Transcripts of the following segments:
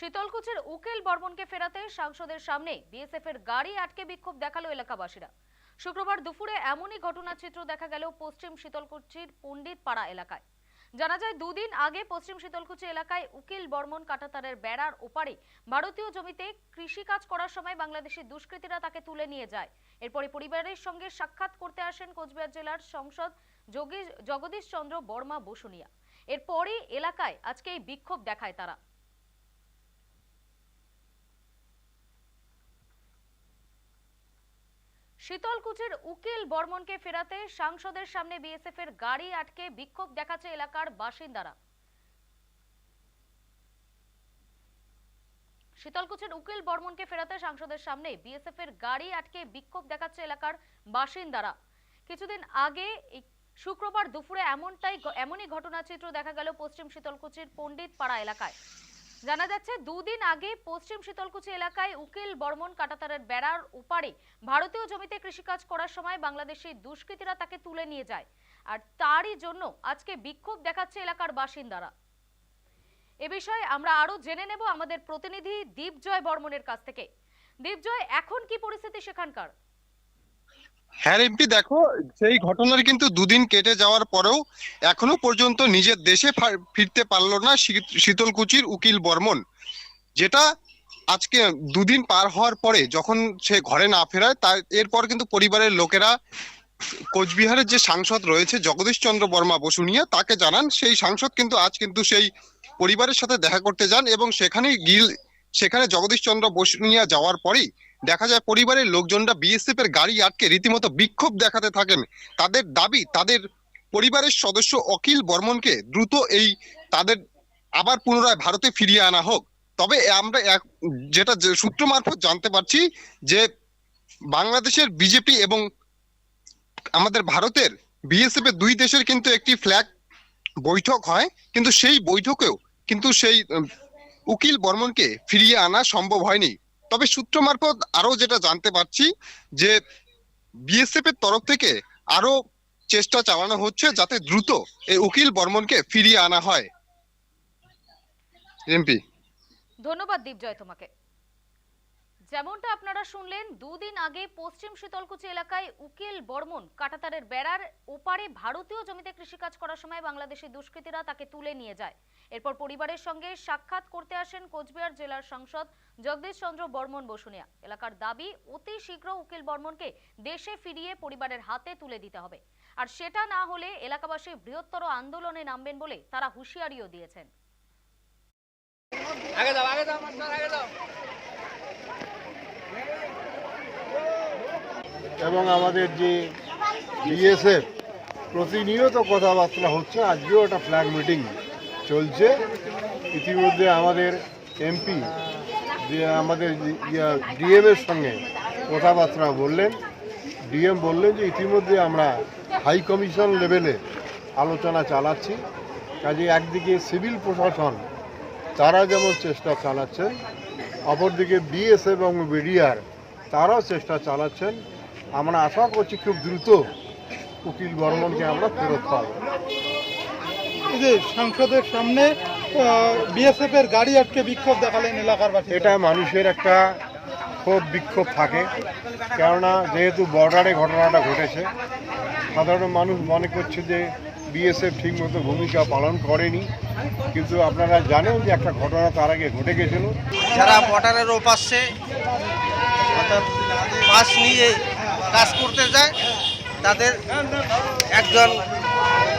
শীতলকুচির উকিল বর্মনকে ফেরাতে সাংসদের সামনে বিএসএফ এর গাড়ি আটকে বিক্ষোভ দেখালো এলাকাবাসীরা। শুক্রবার দুপুরে এমনই ঘটনাচিত্র দেখা গেল পশ্চিম শীতলকুচির পণ্ডিত পাড়া এলাকায়। জানা যায়, দুদিন আগে পশ্চিম শীতলকুচি এলাকায় উকিল বর্মন কাঁটাতারের বেড়ার ওপারে ভারতীয় জমিতে কৃষিকাজ করার সময় বাংলাদেশি দুষ্কৃতীরা তাকে তুলে নিয়ে যায়। এরপরে পরিবারের সঙ্গে সাক্ষাৎ করতে আসেন কোচবিহার জেলার সাংসদ জগদীশ চন্দ্র বর্মা বসুনিয়া। এরপরই এলাকায় আজকে এই বিক্ষোভ দেখায় তারা। শীতলকুচির উকিল বর্মনকে ফেরাতে সাংসদের সামনে বিএসএফ এর গাড়ি আটকে বিক্ষোভ দেখাচ্ছে এলাকার বাসিন্দারা। শীতলকুচির উকিল বর্মনকে ফেরাতে সাংসদের সামনে বিএসএফ এর গাড়ি আটকে বিক্ষোভ দেখাচ্ছে এলাকার বাসিন্দারা। কিছুদিন আগে শুক্রবার দুপুরে এমনই ঘটনাচিত্র দেখা গেল পশ্চিম শীতলকুচির পণ্ডিত পাড়া এলাকায়। জানা যাচ্ছে, দুদিন আগে পশ্চিম শীতলকুচি এলাকায় উকিল বর্মন কাঁটাতারের বেড়ার ওপারে ভারতীয় জমিতে কৃষিকাজ করার সময় বাংলাদেশি দুষ্কৃতীরা তাকে তুলে নিয়ে যায়, আর তারই জন্য আজকে বিক্ষোভ দেখাচ্ছে এলাকার বাসিন্দারা। এ বিষয়ে আমরা আরো জেনে নেব আমাদের প্রতিনিধি দীপজয় বর্মনের কাছ থেকে। দীপজয়, এখন কি পরিস্থিতি সেখানকার? হ্যাঁ রিম্পি, দেখো, সেই ঘটনার কিন্তু দুদিন কেটে যাওয়ার পরেও এখনো পর্যন্ত নিজের দেশে ফিরতে পারলো না শীতলকুচির উকিল বর্মন। যেটা আজকে দুদিন পার হওয়ার পরে যখন সে ঘরে না ফেরায়, তার এরপর কিন্তু পরিবারের লোকেরা কোচবিহারের যে সাংসদ রয়েছে জগদীশ চন্দ্র বর্মা বসুনিয়া, তাকে জানান। সেই সাংসদ কিন্তু আজ কিন্তু সেই পরিবারের সাথে দেখা করতে যান এবং সেখানে জগদীশ চন্দ্র বসুনিয়া যাওয়ার পরেই দেখা যায় পরিবারের লোকজনরা বিএসএফ এর গাড়ি আটকে রীতিমতো বিক্ষোভ দেখাতে থাকেন। তাদের দাবি, তাদের পরিবারের সদস্য অখিল বর্মনকে দ্রুত তাদের আবার পুনরায় ভারতে ফিরিয়ে আনা হোক। তবে আমরা যেটা সূত্র মারফত জানতে পারছি যে বাংলাদেশের বিজেপি এবং আমাদের ভারতের বিএসএফ এর দুই দেশের কিন্তু একটি ফ্ল্যাগ বৈঠক হয়, কিন্তু সেই বৈঠকেও কিন্তু সেই উকিল বর্মনকে ফিরিয়ে আনা সম্ভব হয়নি। তবে সূত্র মারফত আরো যেটা জানতে পারছি যে বিএসএফ এর তরফ থেকে আরো চেষ্টা চালানো হচ্ছে যাতে দ্রুত এই উকিল বর্মনকে ফিরিয়ে আনা হয়। এমপি, ধন্যবাদ দীপজয় তোমাকে। যেমনটা আপনারা শুনলেন, দুদিন আগে পশ্চিম শীতলকুচি এলাকায় উকিল বর্মন কাঁটাতারের বেড়ার ওপারে ভারতীয় জমিতে কৃষিকাজ করার সময় বাংলাদেশি দুষ্কৃতীরা তাকে তুলে নিয়ে যায়। এরপর পরিবারের সঙ্গে সাক্ষাৎ করতে আসেন কোচবিহার জেলার সাংসদ জগদীশ চন্দ্র বর্মন বসুনিয়া। এলাকার দাবি, অতি শীঘ্র উকিল বর্মনকে দেশে ফিরিয়ে পরিবারের হাতে তুলে দিতে হবে, আর সেটা না হলে এলাকাবাসী বৃহত্তর আন্দোলনে নামবেন বলে তারা হুঁশিয়ারিও দিয়েছেন। এবং আমাদের যে বিএসএফ প্রতিনিয়ত কথাবার্তা হচ্ছে, আজকেও একটা ফ্ল্যাগ মিটিং চলছে। ইতিমধ্যে আমাদের এমপি যে আমাদের ডিএমের সঙ্গে কথাবার্তা বললেন। ডিএম বললেন যে ইতিমধ্যে আমরা হাই কমিশন লেভেলে আলোচনা চালাচ্ছি। কাজে একদিকে সিভিল প্রশাসন তারা যেমন চেষ্টা চালাচ্ছেন, অপরদিকে বিএসএফ এবং বিডিআর তারাও চেষ্টা চালাচ্ছেন। আমরা আশা করছি খুব দ্রুত উকিল বর্মনকে আমরা ফেরত পাব। এই যে সংসদের সামনে বিএসএফ এর গাড়ি আটকে বিক্ষোভ দেখালেন এলাকার বাসিন্দা, এটা মানুষের একটা ক্ষোভ বিক্ষোভ থাকে, কেননা যেহেতু বর্ডারে ঘটনাটা ঘটেছে, সাধারণ মানুষ মনে করছে যে বিএসএফ ঠিকমতো ভূমিকা পালন করেনি। কিন্তু আপনারা জানেন যে একটা ঘটনা তার আগে ঘটে গেছিল। যারা বর্ডারের ওপাশে পাস নিয়ে কাজ করতে যায়, তাদের একজন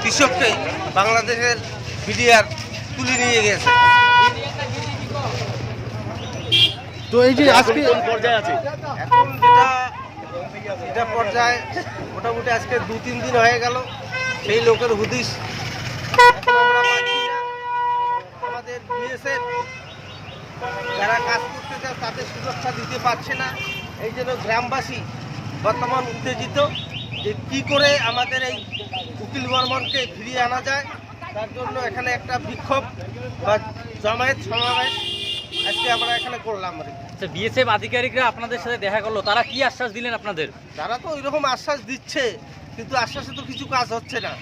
কৃষককে বাংলাদেশের বিডিআর তুলে নিয়ে গেছে। তো এই যে আজকে পর্যায়ে আছে, এখন এটা পর্যায়ে মোটামুটি আজকে 2-3 দিন হয়ে গেল। সেই লোকের হুদিস এখন আমরা পাচ্ছি না। আমাদের বিএসএফ যারা কাজ করতে চায় তাদের সুরক্ষা দিতে পারছে না। এই জন্য গ্রামবাসী বর্তমান উত্তেজিত যে কি করে আমাদের এই উকিল বর্মনকে ফিরিয়ে আনা যায়। তার জন্য এখানে একটা বিক্ষোভ বা জমায়েত সমাবেশ আজকে আমরা এখানে করলাম। বিএসএফ আধিকারিকরা আপনাদের সাথে দেখা করলো, তারা কি আশ্বাস দিলেন আপনাদের? তারা তো ওইরকম আশ্বাস দিচ্ছে, কিন্তু আশ্বাসে তো কিছু কাজ হচ্ছে না।